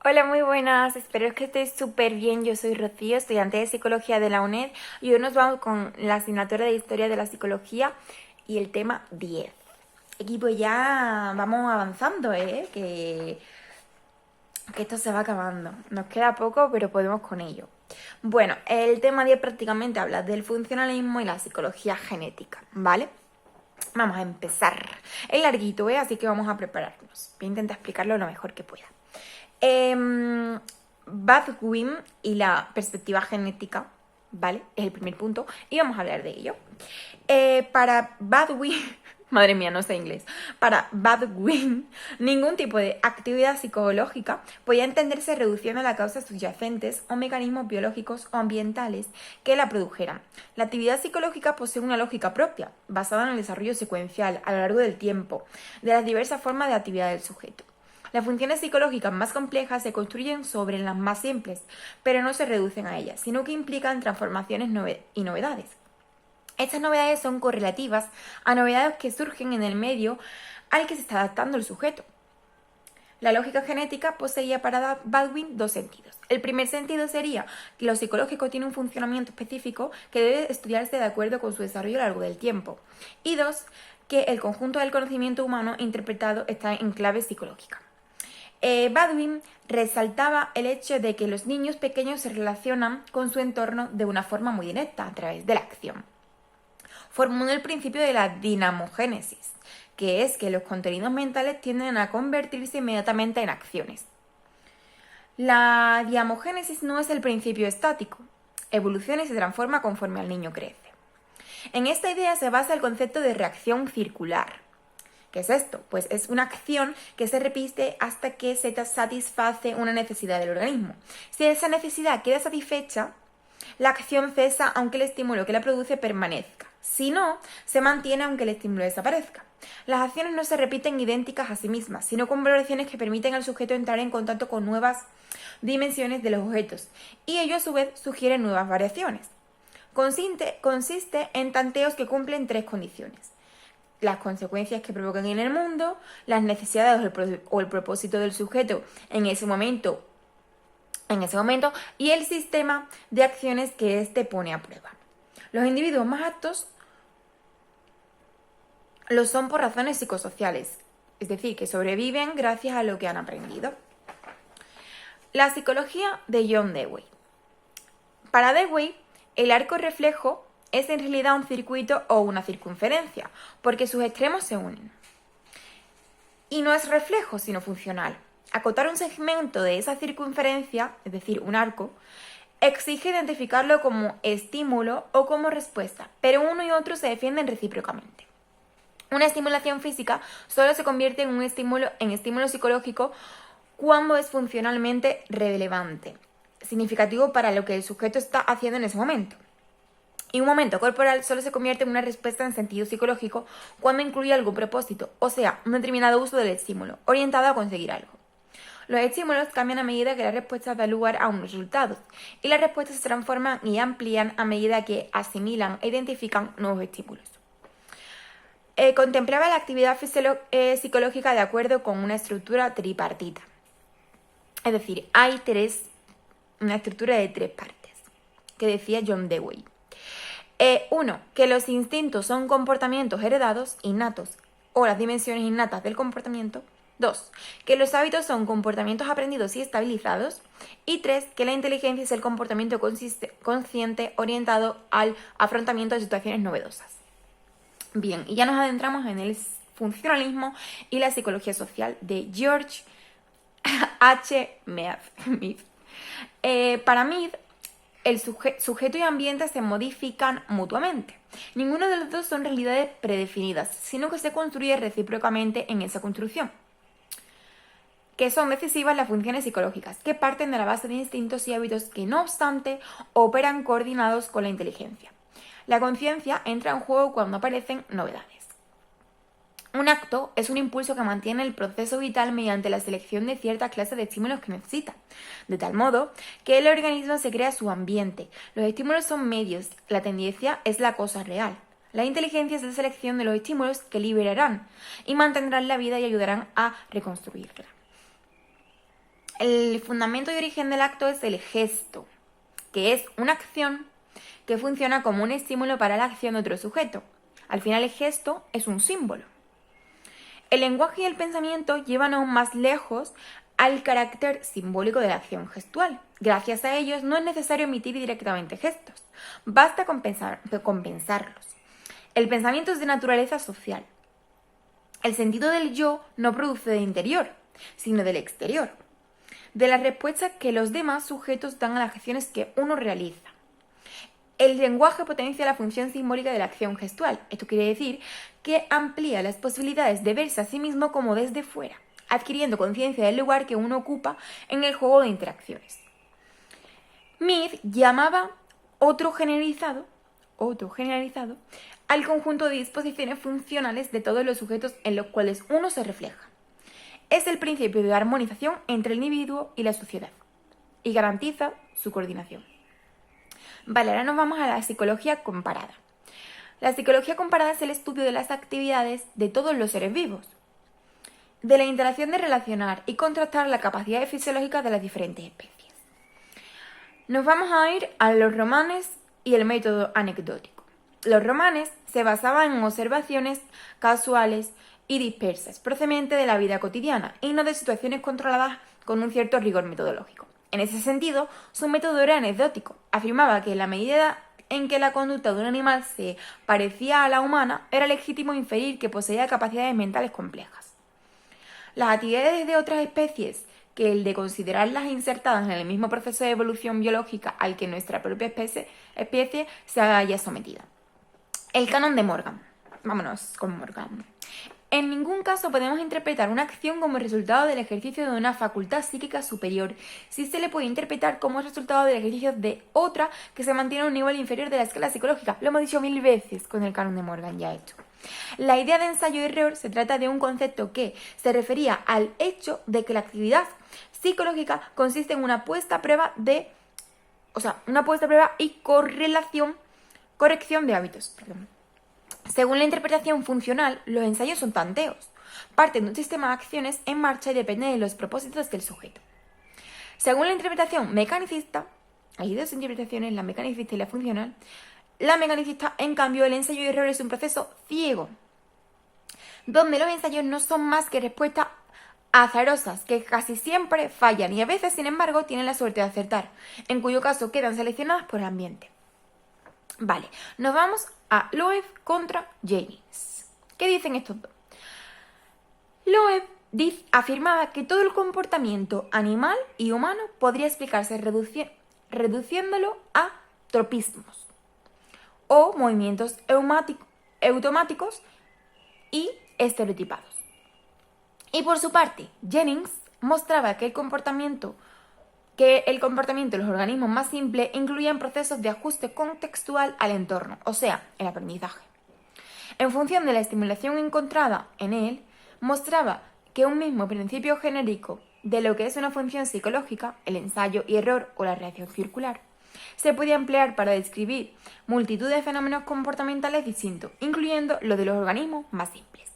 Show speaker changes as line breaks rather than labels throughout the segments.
Hola, muy buenas. Espero que estéis súper bien. Yo soy Rocío, estudiante de Psicología de la UNED y hoy nos vamos con la asignatura de Historia de la Psicología y el tema 10. Aquí pues ya vamos avanzando, que esto se va acabando. Nos queda poco, pero podemos con ello. Bueno, el tema 10 prácticamente habla del funcionalismo y la psicología genética, ¿vale? Vamos a empezar. Es larguito, ¿eh? Así que vamos a prepararnos. Voy a intentar explicarlo lo mejor que pueda. Badwin y la perspectiva genética, ¿vale? Es el primer punto y vamos a hablar de ello. Para Badwin, madre mía, no sé inglés. Para Badwin, ningún tipo de actividad psicológica podía entenderse reduciendo la causa subyacentes o mecanismos biológicos o ambientales que la produjeran. La actividad psicológica posee una lógica propia, basada en el desarrollo secuencial a lo largo del tiempo de las diversas formas de actividad del sujeto. Las funciones psicológicas más complejas se construyen sobre las más simples, pero no se reducen a ellas, sino que implican transformaciones y novedades. Estas novedades son correlativas a novedades que surgen en el medio al que se está adaptando el sujeto. La lógica genética poseía para Baldwin dos sentidos. El primer sentido sería que lo psicológico tiene un funcionamiento específico que debe estudiarse de acuerdo con su desarrollo a lo largo del tiempo. Y dos, que el conjunto del conocimiento humano interpretado está en clave psicológica. Baldwin resaltaba el hecho de que los niños pequeños se relacionan con su entorno de una forma muy directa, a través de la acción. Formuló el principio de la dinamogénesis, que es que los contenidos mentales tienden a convertirse inmediatamente en acciones. La diamogénesis no es el principio estático, evoluciona y se transforma conforme el niño crece. En esta idea se basa el concepto de reacción circular. ¿Qué es esto? Pues es una acción que se repite hasta que se satisface una necesidad del organismo. Si esa necesidad queda satisfecha, la acción cesa aunque el estímulo que la produce permanezca. Si no, se mantiene aunque el estímulo desaparezca. Las acciones no se repiten idénticas a sí mismas, sino con valoraciones que permiten al sujeto entrar en contacto con nuevas dimensiones de los objetos, y ello a su vez sugiere nuevas variaciones. Consiste en tanteos que cumplen tres condiciones: las consecuencias que provocan en el mundo, las necesidades o el propósito del sujeto en ese momento y el sistema de acciones que éste pone a prueba. Los individuos más aptos lo son por razones psicosociales, es decir, que sobreviven gracias a lo que han aprendido. La psicología de John Dewey. Para Dewey, el arco reflejo es en realidad un circuito o una circunferencia, porque sus extremos se unen. Y no es reflejo, sino funcional. Acotar un segmento de esa circunferencia, es decir, un arco, exige identificarlo como estímulo o como respuesta, pero uno y otro se defienden recíprocamente. Una estimulación física solo se convierte en un estímulo psicológico cuando es funcionalmente relevante, significativo para lo que el sujeto está haciendo en ese momento. Y un momento corporal solo se convierte en una respuesta en sentido psicológico cuando incluye algún propósito, o sea, un determinado uso del estímulo, orientado a conseguir algo. Los estímulos cambian a medida que la respuesta da lugar a unos resultados, y las respuestas se transforman y amplían a medida que asimilan e identifican nuevos estímulos. Contemplaba la actividad psicológica de acuerdo con una estructura tripartita. Es decir, hay una estructura de tres partes, que decía John Dewey. 1. Que los instintos son comportamientos heredados, innatos, o las dimensiones innatas del comportamiento. 2. Que los hábitos son comportamientos aprendidos y estabilizados. Y 3. Que la inteligencia es el comportamiento consciente orientado al afrontamiento de situaciones novedosas. Bien, y ya nos adentramos en el funcionalismo y la psicología social de George H. Mead. Para Mead, el sujeto y ambiente se modifican mutuamente. Ninguno de los dos son realidades predefinidas, sino que se construye recíprocamente en esa construcción. Que son decisivas las funciones psicológicas, que parten de la base de instintos y hábitos que, no obstante, operan coordinados con la inteligencia. La conciencia entra en juego cuando aparecen novedades. Un acto es un impulso que mantiene el proceso vital mediante la selección de ciertas clases de estímulos que necesita, de tal modo que el organismo se crea su ambiente. Los estímulos son medios, la tendencia es la cosa real. La inteligencia es la selección de los estímulos que liberarán y mantendrán la vida y ayudarán a reconstruirla. El fundamento y origen del acto es el gesto, que es una acción que funciona como un estímulo para la acción de otro sujeto. Al final el gesto es un símbolo. El lenguaje y el pensamiento llevan aún más lejos al carácter simbólico de la acción gestual. Gracias a ellos no es necesario emitir directamente gestos, basta con pensarlos. El pensamiento es de naturaleza social. El sentido del yo no produce del interior, sino del exterior, de las respuestas que los demás sujetos dan a las acciones que uno realiza. El lenguaje potencia la función simbólica de la acción gestual. Esto quiere decir que amplía las posibilidades de verse a sí mismo como desde fuera, adquiriendo conciencia del lugar que uno ocupa en el juego de interacciones. Mead llamaba otro generalizado al conjunto de disposiciones funcionales de todos los sujetos en los cuales uno se refleja. Es el principio de armonización entre el individuo y la sociedad y garantiza su coordinación. Vale, ahora nos vamos a la psicología comparada. La psicología comparada es el estudio de las actividades de todos los seres vivos, de la interacción de relacionar y contrastar las capacidades fisiológicas de las diferentes especies. Nos vamos a ir a los romanes y el método anecdótico. Los romanes se basaban en observaciones casuales y dispersas, procedentes de la vida cotidiana y no de situaciones controladas con un cierto rigor metodológico. En ese sentido, su método era anecdótico. Afirmaba que en la medida en que la conducta de un animal se parecía a la humana, era legítimo inferir que poseía capacidades mentales complejas. Las actividades de otras especies, que el de considerarlas insertadas en el mismo proceso de evolución biológica al que nuestra propia especie se haya sometida. El canon de Morgan. Vámonos con Morgan. En ningún caso podemos interpretar una acción como resultado del ejercicio de una facultad psíquica superior, si se le puede interpretar como resultado del ejercicio de otra que se mantiene a un nivel inferior de la escala psicológica. Lo hemos dicho 1000 veces con el canon de Morgan ya hecho. La idea de ensayo-error se trata de un concepto que se refería al hecho de que la actividad psicológica consiste en una puesta a prueba y corrección de hábitos. Según la interpretación funcional, los ensayos son tanteos. Parten de un sistema de acciones en marcha y dependen de los propósitos del sujeto. Según la interpretación mecanicista, hay dos interpretaciones, la mecanicista y la funcional. La mecanicista, en cambio, el ensayo y error es un proceso ciego, donde los ensayos no son más que respuestas azarosas, que casi siempre fallan y a veces, sin embargo, tienen la suerte de acertar, en cuyo caso quedan seleccionadas por el ambiente. Vale, nos vamos a Loeb contra Jennings. ¿Qué dicen estos dos? Loeb afirmaba que todo el comportamiento animal y humano podría explicarse reduciéndolo a tropismos o movimientos automáticos y estereotipados. Y por su parte, Jennings mostraba que el comportamiento de los organismos más simples incluían procesos de ajuste contextual al entorno, o sea, el aprendizaje. En función de la estimulación encontrada en él, mostraba que un mismo principio genérico de lo que es una función psicológica, el ensayo y error o la reacción circular, se podía emplear para describir multitud de fenómenos comportamentales distintos, incluyendo los de los organismos más simples.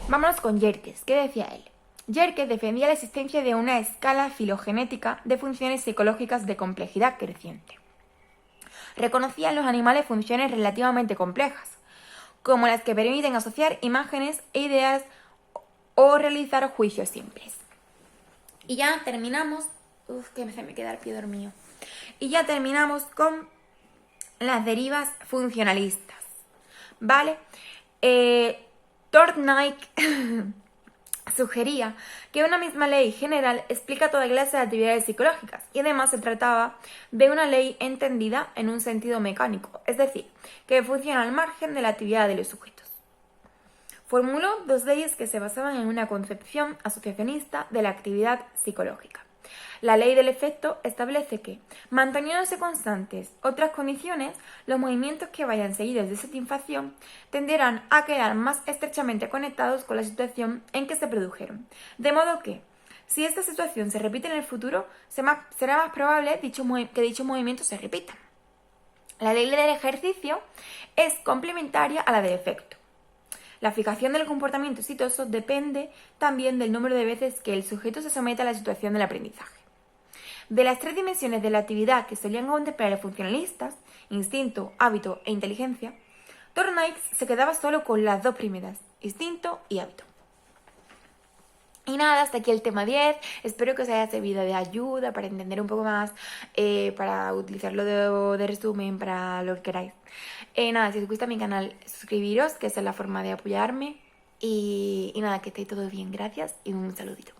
Vámonos con Yerkes. ¿Qué decía él? Yerkes defendía la existencia de una escala filogenética de funciones psicológicas de complejidad creciente. Reconocía en los animales funciones relativamente complejas, como las que permiten asociar imágenes e ideas o realizar juicios simples. Y ya terminamos... que se me queda el pie dormido. Y ya terminamos con las derivas funcionalistas, ¿vale? Thorndike sugería que una misma ley general explica toda clase de actividades psicológicas y además se trataba de una ley entendida en un sentido mecánico, es decir, que funciona al margen de la actividad de los sujetos. Formuló dos leyes que se basaban en una concepción asociacionista de la actividad psicológica. La ley del efecto establece que, manteniéndose constantes otras condiciones, los movimientos que vayan seguidos de satisfacción tenderán a quedar más estrechamente conectados con la situación en que se produjeron. De modo que, si esta situación se repite en el futuro, será más probable que dichos movimientos se repitan. La ley del ejercicio es complementaria a la del efecto. La fijación del comportamiento exitoso depende también del número de veces que el sujeto se somete a la situación del aprendizaje. De las 3 dimensiones de la actividad que solían contemplar los funcionalistas, instinto, hábito e inteligencia, Thorndike se quedaba solo con las 2 primeras, instinto y hábito. Y nada, hasta aquí el tema 10. Espero que os haya servido de ayuda para entender un poco más, para utilizarlo de resumen, para lo que queráis. Nada, si os gusta mi canal, suscribiros, que esa es la forma de apoyarme. Y nada, que estéis todos bien. Gracias y un saludito.